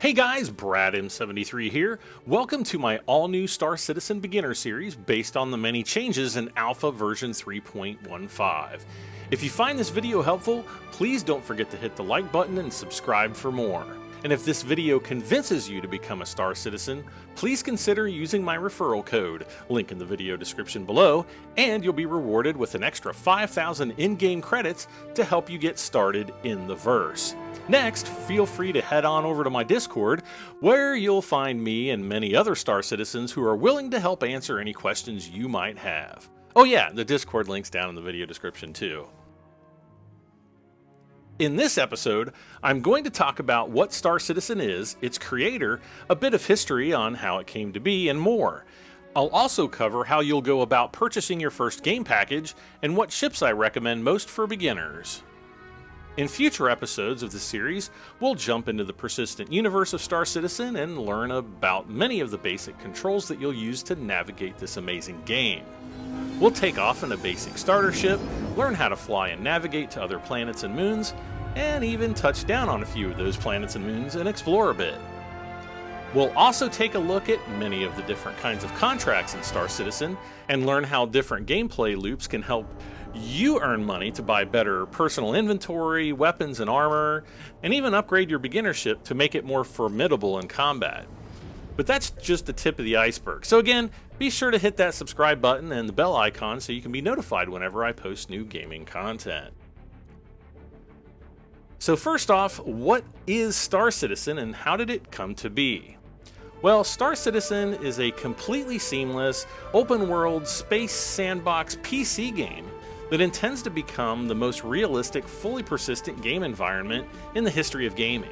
Hey guys, Brad M73 here. Welcome to my all-new Star Citizen beginner series based on the many changes in Alpha version 3.15. If you find this video helpful, please don't forget to hit the like button and subscribe for more. And if this video convinces you to become a Star Citizen, please consider using my referral code, link in the video description below, and you'll be rewarded with an extra 5,000 in-game credits to help you get started in the verse. Next, feel free to head on over to my Discord, where you'll find me and many other Star Citizens who are willing to help answer any questions you might have. Oh yeah, the Discord link's down in the video description too. In this episode, I'm going to talk about what Star Citizen is, its creator, a bit of history on how it came to be, and more. I'll also cover how you'll go about purchasing your first game package, and what ships I recommend most for beginners. In future episodes of the series, we'll jump into the persistent universe of Star Citizen and learn about many of the basic controls that you'll use to navigate this amazing game. We'll take off in a basic starter ship, learn how to fly and navigate to other planets and moons, and even touch down on a few of those planets and moons and explore a bit. We'll also take a look at many of the different kinds of contracts in Star Citizen and learn how different gameplay loops can help you earn money to buy better personal inventory, weapons and armor, and even upgrade your beginner ship to make it more formidable in combat. But that's just the tip of the iceberg. So again, be sure to hit that subscribe button and the bell icon so you can be notified whenever I post new gaming content. So first off, what is Star Citizen and how did it come to be? Well, Star Citizen is a completely seamless, open-world, space sandbox PC game that intends to become the most realistic, fully persistent game environment in the history of gaming.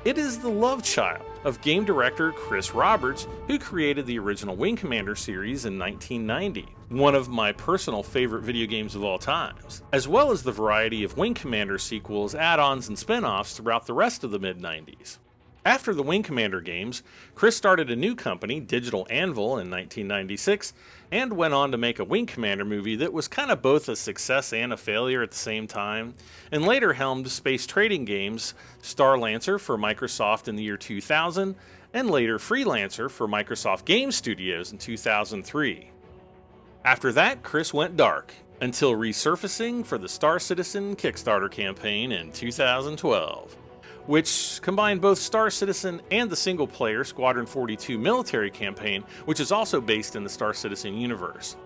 It is the love child of game director Chris Roberts, who created the original Wing Commander series in 1990, one of my personal favorite video games of all times, as well as the variety of Wing Commander sequels, add-ons, and spin-offs throughout the rest of the mid-90s. After the Wing Commander games, Chris started a new company, Digital Anvil, in 1996, and went on to make a Wing Commander movie that was kind of both a success and a failure at the same time, and later helmed space trading games Star Lancer for Microsoft in the year 2000, and later Freelancer for Microsoft Game Studios in 2003. After that, Chris went dark, until resurfacing for the Star Citizen Kickstarter campaign in 2012. Which combined both Star Citizen and the single-player Squadron 42 military campaign, which is also based in the Star Citizen universe.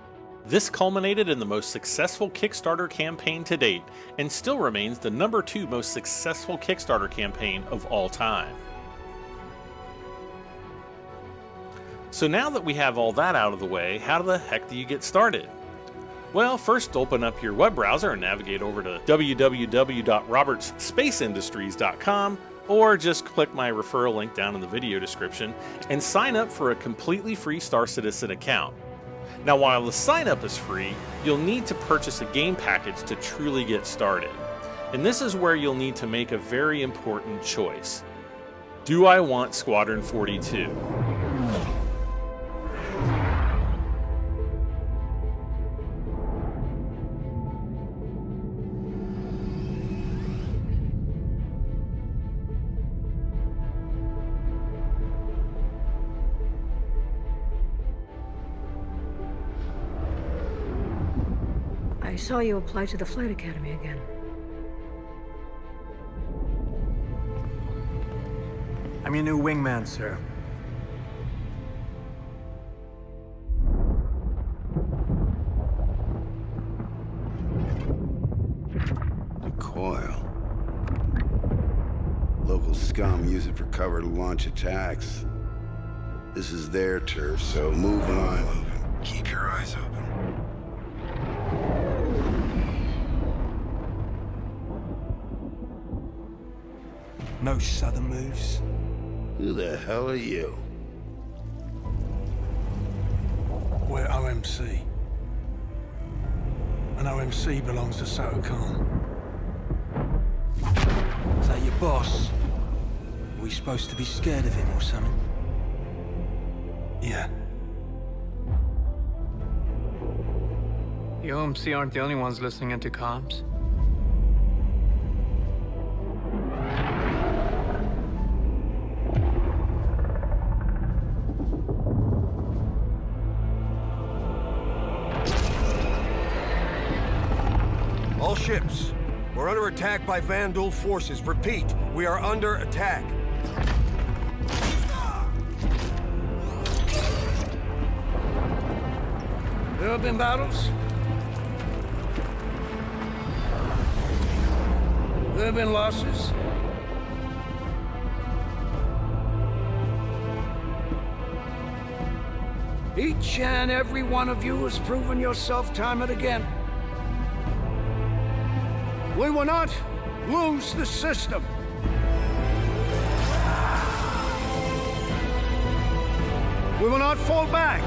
This culminated in the most successful Kickstarter campaign to date, and still remains the #2 most successful Kickstarter campaign of all time. So now that we have all that out of the way, how the heck do you get started? Well, first open up your web browser and navigate over to www.robertsspaceindustries.com, or just click my referral link down in the video description and sign up for a completely free Star Citizen account. Now, while the sign up is free, you'll need to purchase a game package to truly get started. And this is where you'll need to make a very important choice. Do I want Squadron 42? I saw you apply to the Flight Academy again. I'm your new wingman, sir. The coil. Local scum use it for cover to launch attacks. This is their turf, so move on. Keep your eyes open. No southern moves. Who the hell are you? We're OMC. And OMC belongs to Satocom. Is that your boss? Are we supposed to be scared of him or something? Yeah. The OMC aren't the only ones listening into comms. All ships, we're under attack by Vandal forces. Repeat, we are under attack. There have been battles. There have been losses. Each and every one of you has proven yourself time and again. We will not lose the system. We will not fall back.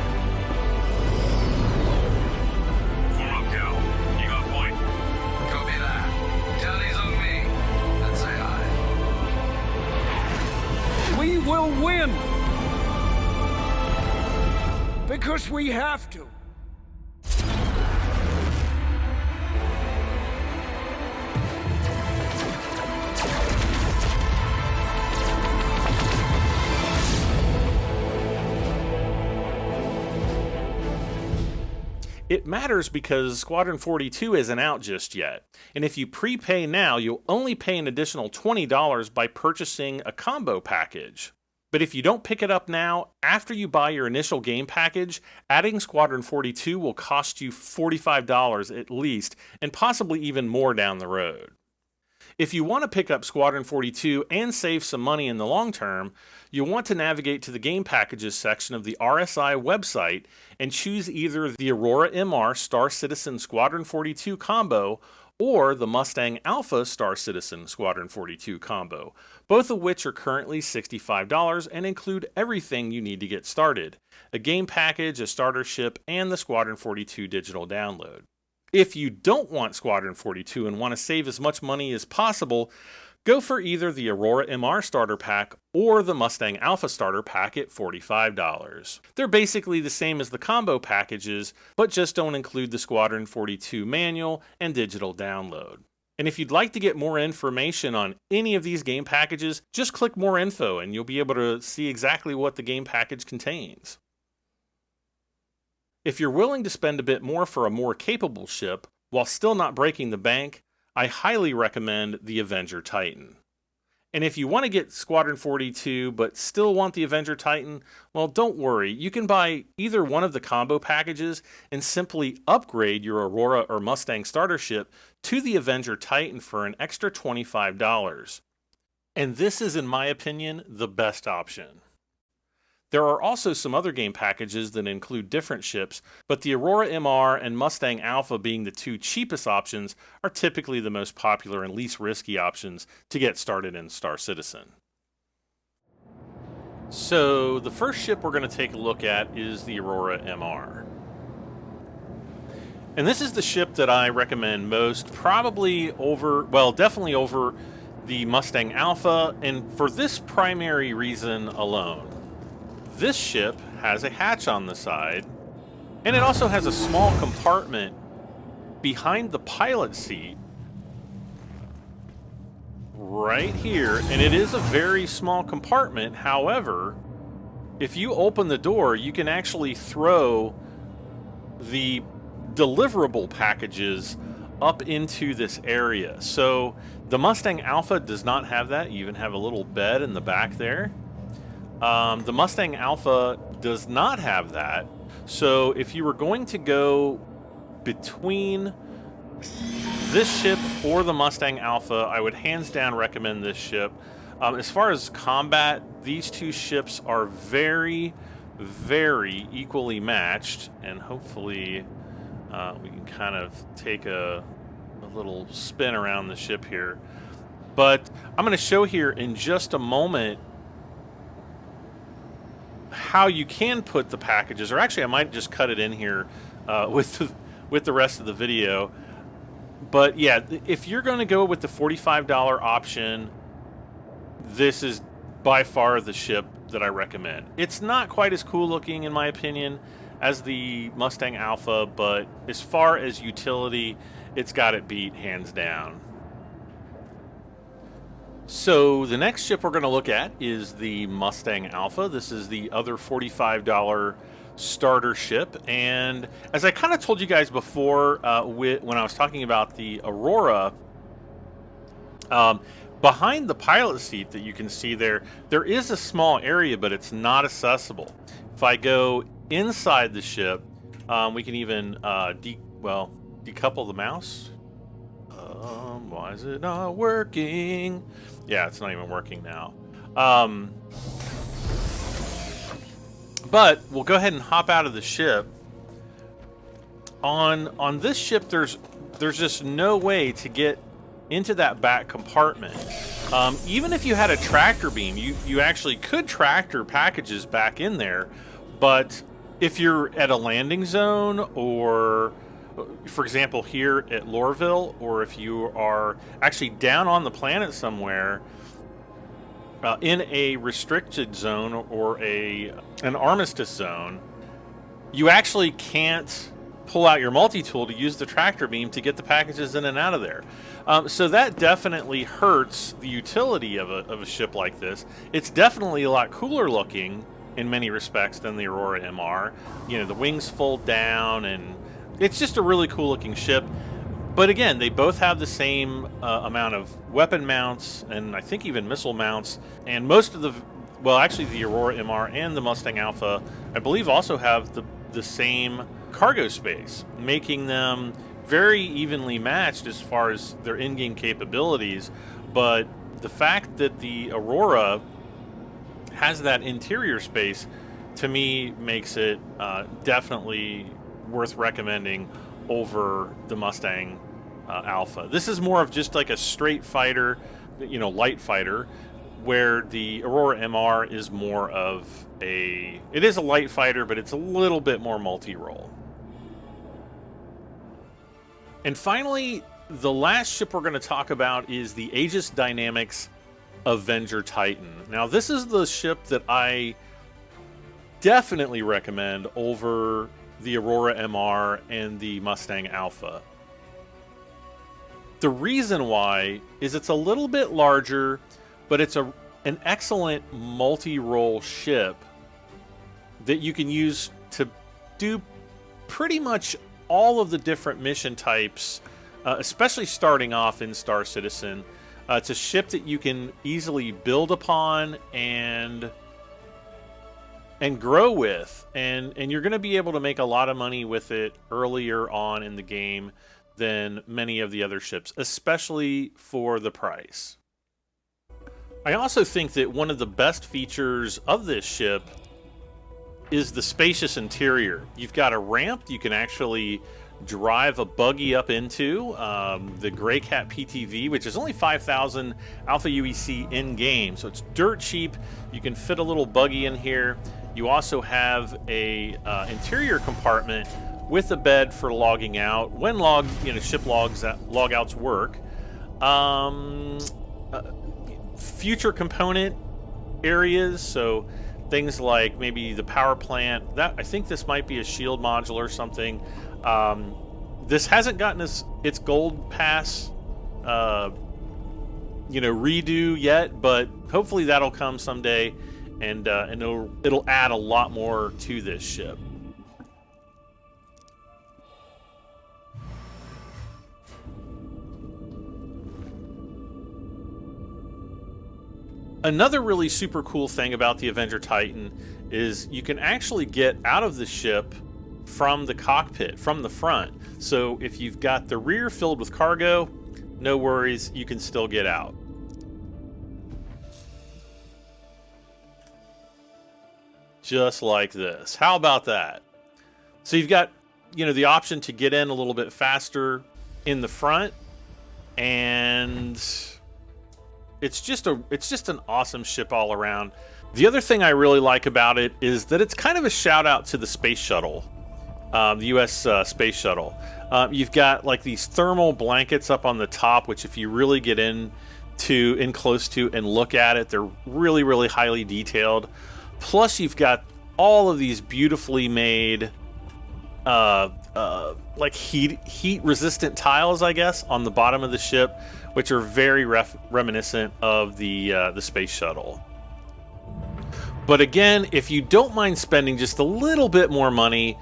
Form up, Cal. You got a point. Copy that. Tally's on me. Let's say hi. We will win. Because we have to. It matters because Squadron 42 isn't out just yet, and if you prepay now, you'll only pay an additional $20 by purchasing a combo package. But if you don't pick it up now, after you buy your initial game package, adding Squadron 42 will cost you $45 at least, and possibly even more down the road. If you want to pick up Squadron 42 and save some money in the long term, you'll want to navigate to the Game Packages section of the RSI website and choose either the Aurora MR Star Citizen Squadron 42 combo or the Mustang Alpha Star Citizen Squadron 42 combo, both of which are currently $65 and include everything you need to get started: a game package, a starter ship, and the Squadron 42 digital download. If you don't want Squadron 42 and want to save as much money as possible, go for either the Aurora MR Starter Pack or the Mustang Alpha Starter Pack at $45. They're basically the same as the combo packages, but just don't include the Squadron 42 manual and digital download. And if you'd like to get more information on any of these game packages, just click More Info and you'll be able to see exactly what the game package contains. If you're willing to spend a bit more for a more capable ship, while still not breaking the bank, I highly recommend the Avenger Titan. And if you want to get Squadron 42 but still want the Avenger Titan, well, don't worry. You can buy either one of the combo packages and simply upgrade your Aurora or Mustang starter ship to the Avenger Titan for an extra $25. And this is, in my opinion, the best option. There are also some other game packages that include different ships, but the Aurora MR and Mustang Alpha, being the two cheapest options, are typically the most popular and least risky options to get started in Star Citizen. So the first ship we're going to take a look at is the Aurora MR. And this is the ship that I recommend most, probably over, well, definitely over the Mustang Alpha, and for this primary reason alone. This ship has a hatch on the side, and it also has a small compartment behind the pilot seat right here, and it is a very small compartment. However, if you open the door, you can actually throw the deliverable packages up into this area. So the Mustang Alpha does not have that. You even have a little bed in the back there. The Mustang Alpha does not have that. So if you were going to go between this ship or the Mustang Alpha, I would hands down recommend this ship. As far as combat, these two ships are very, very equally matched, and hopefully we can kind of take a little spin around the ship here. But I'm going to show here in just a moment how you can put the packages, or actually I might just cut it in here with the rest of the video. But yeah, if you're going to go with the $45 option, this is by far the ship that I recommend. It's not quite as cool looking, in my opinion, as the Mustang Alpha, but as far as utility, it's got it beat hands down. So the next ship we're going to look at is the Mustang Alpha. This is the other $45 starter ship. And as I kind of told you guys before, when I was talking about the Aurora, behind the pilot seat that you can see there is a small area, but it's not accessible. If I go inside the ship, we can even decouple the mouse. Why is it not working? Yeah, it's not even working now. But we'll go ahead and hop out of the ship. On this ship, there's just no way to get into that back compartment. Even if you had a tractor beam, you actually could tractor packages back in there. But if you're at a landing zone, or for example here at Lorville, or if you are actually down on the planet somewhere in a restricted zone or an armistice zone, you actually can't pull out your multi-tool to use the tractor beam to get the packages in and out of there. So that definitely hurts the utility of a ship like this. It's definitely a lot cooler looking in many respects than the Aurora MR. You know, the wings fold down, and it's just a really cool looking ship. But again, they both have the same amount of weapon mounts, and I think even missile mounts. And most of the, well, actually the Aurora MR and the Mustang Alpha, I believe, also have the same cargo space, making them very evenly matched as far as their in-game capabilities. But the fact that the Aurora has that interior space, to me, makes it definitely worth recommending over the Mustang Alpha. This is more of just like a straight fighter, you know, light fighter, where the Aurora MR is more of it is a light fighter, but it's a little bit more multi-role. And finally, the last ship we're going to talk about is the Aegis Dynamics Avenger Titan. Now, this is the ship that I definitely recommend over the Aurora MR and the Mustang Alpha. The reason why is it's a little bit larger, but it's an excellent multi-role ship that you can use to do pretty much all of the different mission types, especially starting off in Star Citizen. It's a ship that you can easily build upon and grow with, and you're going to be able to make a lot of money with it earlier on in the game than many of the other ships, especially for the price. I also think that one of the best features of this ship is the spacious interior. You've got a ramp you can actually drive a buggy up into, the Grey Cat PTV, which is only 5,000 Alpha UEC in-game, so it's dirt cheap. You can fit a little buggy in here. You also have a interior compartment with a bed for logging out when ship logouts work. Future component areas, so things like maybe the power plant. I think this might be a shield module or something. This hasn't gotten its gold pass, redo yet, but hopefully that'll come someday, and it'll add a lot more to this ship. Another really super cool thing about the Avenger Titan is you can actually get out of the ship from the cockpit, from the front. So if you've got the rear filled with cargo, no worries, you can still get out. Just like this. How about that? So you've got, the option to get in a little bit faster in the front, and it's just an awesome ship all around. The other thing I really like about it is that it's kind of a shout out to the space shuttle, the U.S. space shuttle. You've got like these thermal blankets up on the top, which if you really get in close to and look at it, they're really, really highly detailed. Plus, you've got all of these beautifully made, like heat resistant tiles, I guess, on the bottom of the ship, which are very reminiscent of the space shuttle. But again, if you don't mind spending just a little bit more money,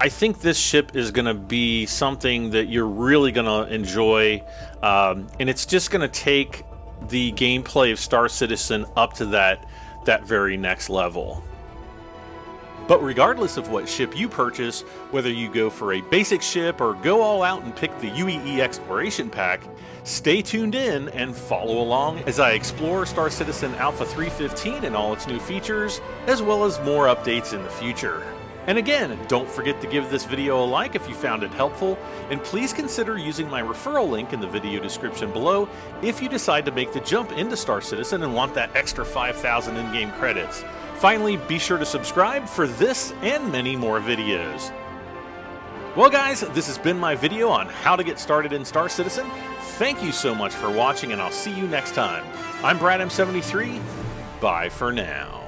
I think this ship is going to be something that you're really going to enjoy, and it's just going to take the gameplay of Star Citizen up to that very next level. But regardless of what ship you purchase, whether you go for a basic ship or go all out and pick the UEE Exploration Pack, stay tuned in and follow along as I explore Star Citizen Alpha 3.15 and all its new features, as well as more updates in the future. And again, don't forget to give this video a like if you found it helpful, and please consider using my referral link in the video description below if you decide to make the jump into Star Citizen and want that extra 5,000 in-game credits. Finally, be sure to subscribe for this and many more videos. Well guys, this has been my video on how to get started in Star Citizen. Thank you so much for watching, and I'll see you next time. I'm Brad M73. Bye for now.